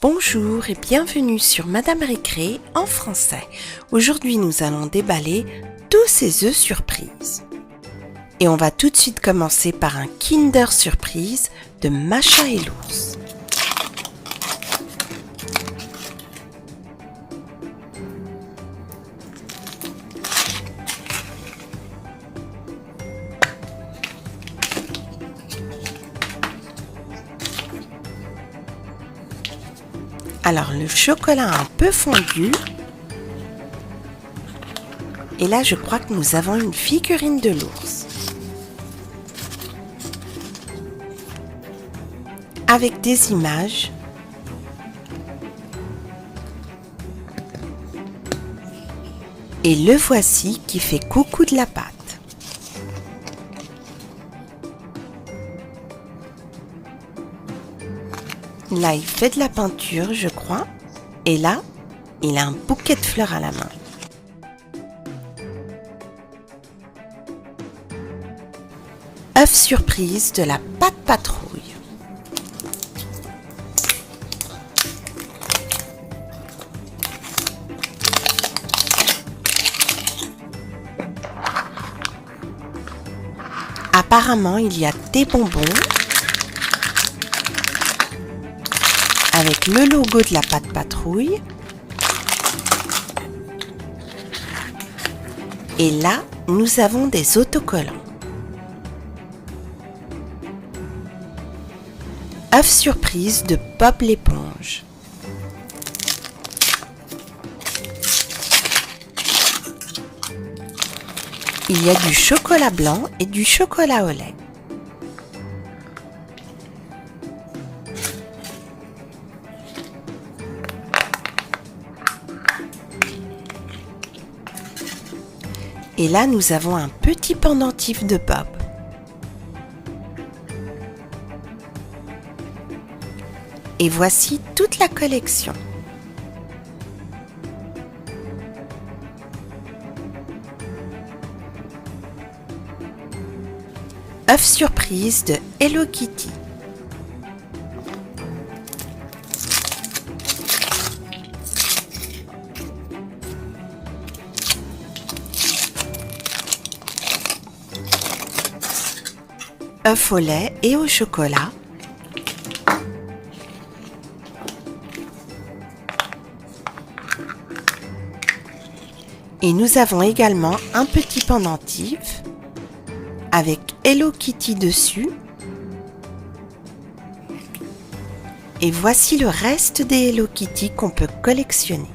Bonjour et bienvenue sur Madame Récré en français. Aujourd'hui, nous allons déballer tous ces œufs surprises. Et on va tout de suite commencer par un Kinder Surprise de Macha et l'ours. Alors le chocolat a un peu fondu. Et là je crois que nous avons une figurine de l'ours. Avec des images. Et le voici qui fait coucou de la pâte. Là, il fait de la peinture, je crois. Et là, il a un bouquet de fleurs à la main. Œuf surprise de la pâte patrouille. Apparemment, il y a des bonbons. Avec le logo de la pâte patrouille. Et là, nous avons des autocollants. Œuf surprise de Bob l'éponge. Il y a du chocolat blanc et du chocolat au lait. Et là, nous avons un petit pendentif de Bob. Et voici toute la collection. Œuf surprise de Hello Kitty. Œuf au lait et au chocolat. Et nous avons également un petit pendentif avec Hello Kitty dessus. Et voici le reste des Hello Kitty qu'on peut collectionner.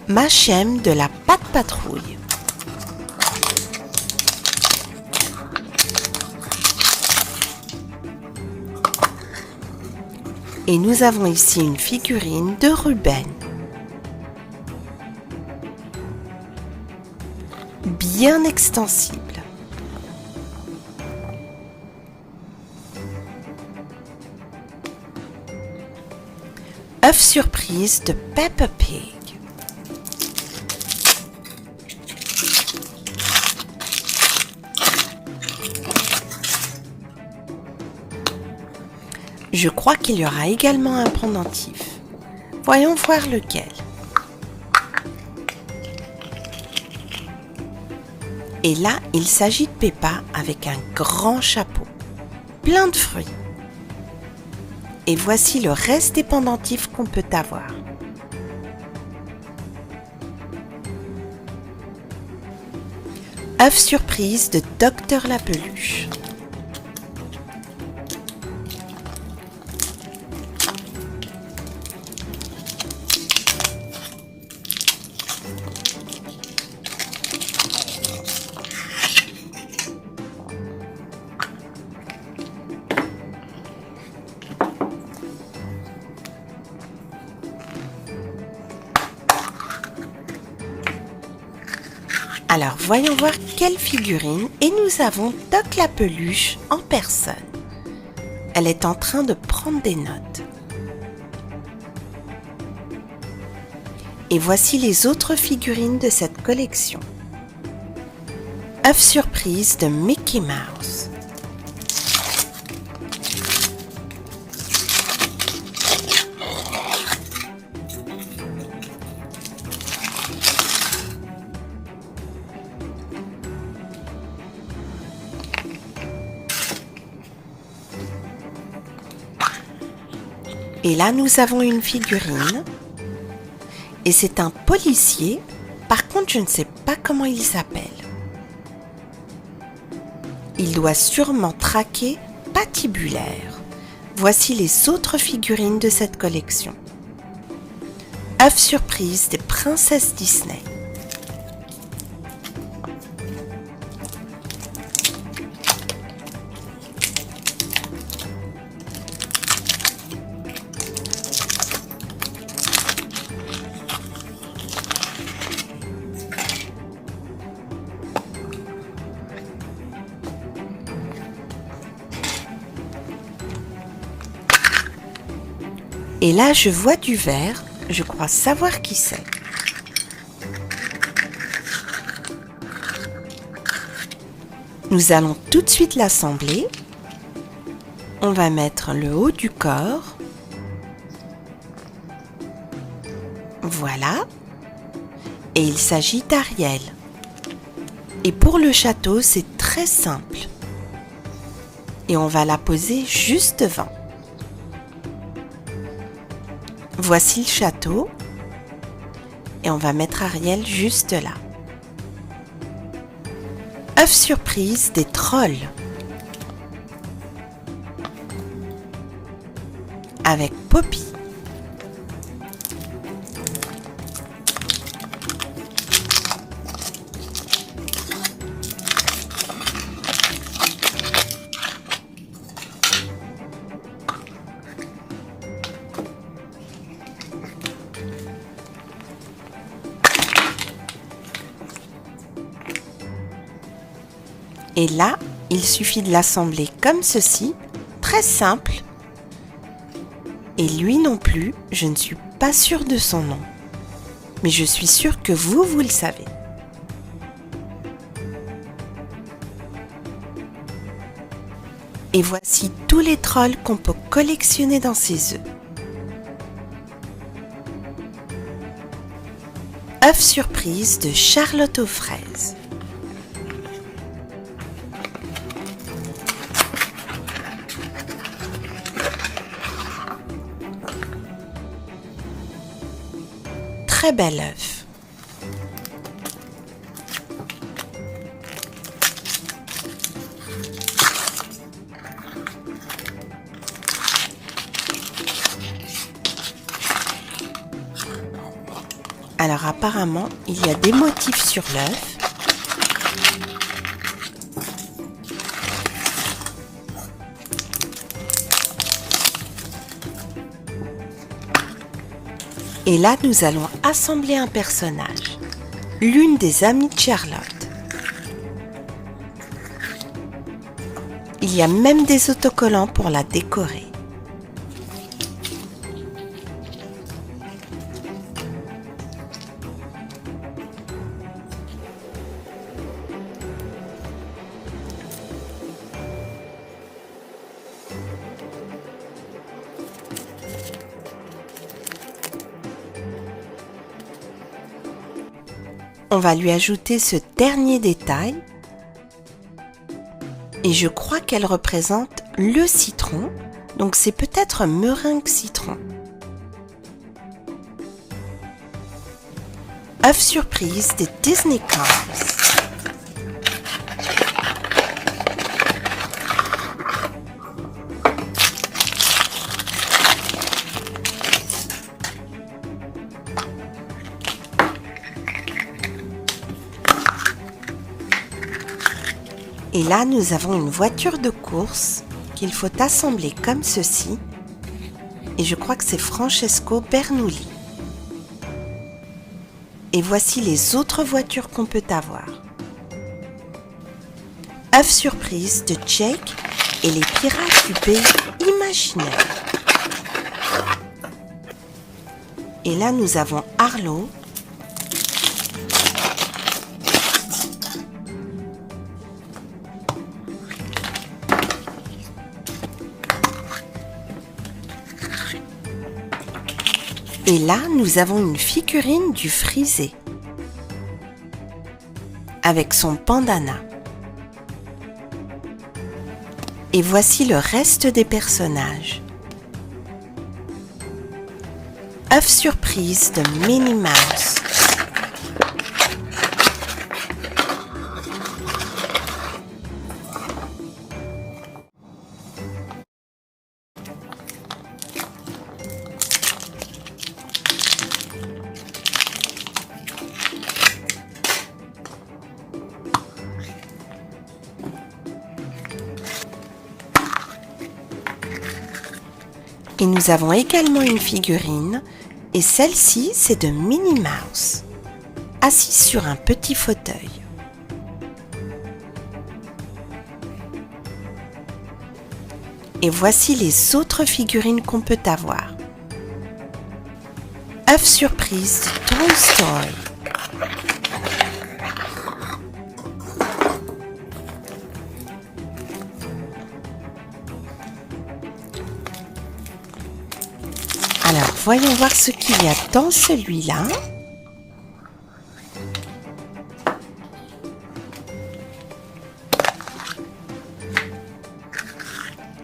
Machem de la pâte patrouille. Et nous avons ici une figurine de Ruben. Bien extensible. Œuf surprise de Peppa Pig. Je crois qu'il y aura également un pendentif. Voyons voir lequel. Et là, il s'agit de Peppa avec un grand chapeau, plein de fruits. Et voici le reste des pendentifs qu'on peut avoir. Œuf surprise de Docteur la Peluche. Alors, voyons voir quelle figurine. Et nous avons Doc la peluche en personne. Elle est en train de prendre des notes. Et voici les autres figurines de cette collection. Œuf surprise de Mickey Mouse. Et là, nous avons une figurine. Et c'est un policier. Par contre, je ne sais pas comment il s'appelle. Il doit sûrement traquer Patibulaire. Voici les autres figurines de cette collection. œuf surprise des princesses Disney. Et là, je vois du vert, je crois savoir qui c'est. Nous allons tout de suite l'assembler. On va mettre le haut du corps. Voilà. Et il s'agit d'Ariel. Et pour le château, c'est très simple. Et on va la poser juste devant. Voici le château. Et on va mettre Ariel juste là. œuf surprise des trolls. Avec Poppy. Et là, il suffit de l'assembler comme ceci, très simple. Et lui non plus, je ne suis pas sûre de son nom. Mais je suis sûre que vous le savez. Et voici tous les trolls qu'on peut collectionner dans ces œufs. œuf surprise de Charlotte aux fraises. Très bel œuf. Alors apparemment, il y a des motifs sur l'œuf. Et là, nous allons assembler un personnage, l'une des amies de Charlotte. Il y a même des autocollants pour la décorer. On va lui ajouter ce dernier détail et je crois qu'elle représente le citron, donc c'est peut-être meringue citron. œuf surprise des Disney Cars. Et là, nous avons une voiture de course qu'il faut assembler comme ceci. Et je crois que c'est Francesco Bernoulli. Et voici les autres voitures qu'on peut avoir. œuf surprise de Jake et les pirates du pays imaginaire. Et là, nous avons Arlo. Et là, nous avons une figurine du frisé avec son bandana. Et voici le reste des personnages. œuf surprise de Minnie Mouse. Et nous avons également une figurine, et celle-ci, c'est de Minnie Mouse, assise sur un petit fauteuil. Et voici les autres figurines qu'on peut avoir. œuf surprise de Toy Story. Alors, voyons voir ce qu'il y a dans celui-là.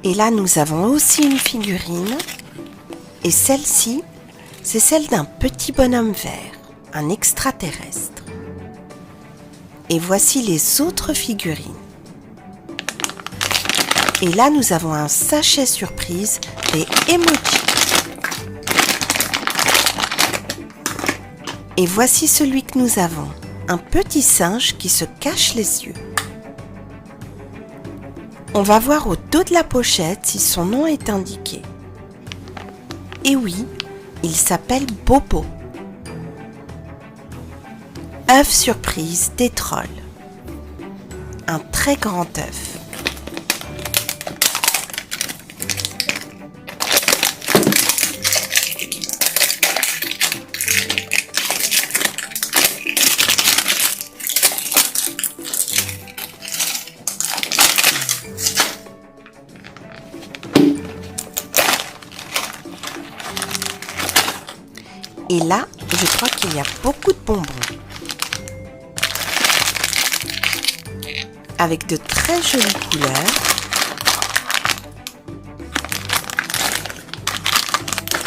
Et là, nous avons aussi une figurine. Et celle-ci, c'est celle d'un petit bonhomme vert, un extraterrestre. Et voici les autres figurines. Et là, nous avons un sachet surprise des emojis. Et voici celui que nous avons, un petit singe qui se cache les yeux. On va voir au dos de la pochette si son nom est indiqué. Et oui, il s'appelle Bobo. œuf surprise des trolls. Un très grand œuf. Et là, je crois qu'il y a beaucoup de bonbons. Avec de très jolies couleurs.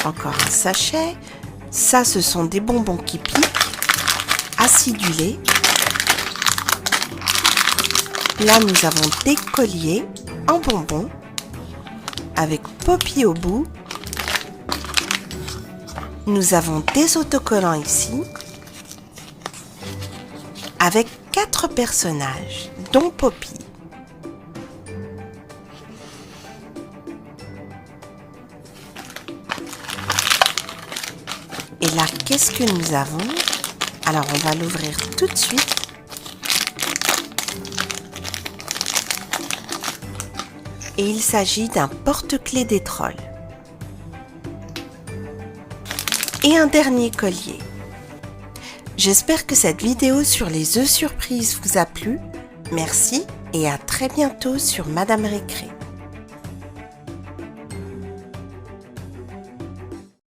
Encore un sachet. Ça, ce sont des bonbons qui piquent, acidulés. Là, nous avons des colliers en bonbons avec Poppy au bout. Nous avons des autocollants ici avec 4 personnages, dont Poppy. Et là, qu'est-ce que nous avons? Alors, on va l'ouvrir tout de suite. Et il s'agit d'un porte-clés des trolls. Et un dernier collier. J'espère que cette vidéo sur les œufs surprises vous a plu. Merci et à très bientôt sur Madame Récré.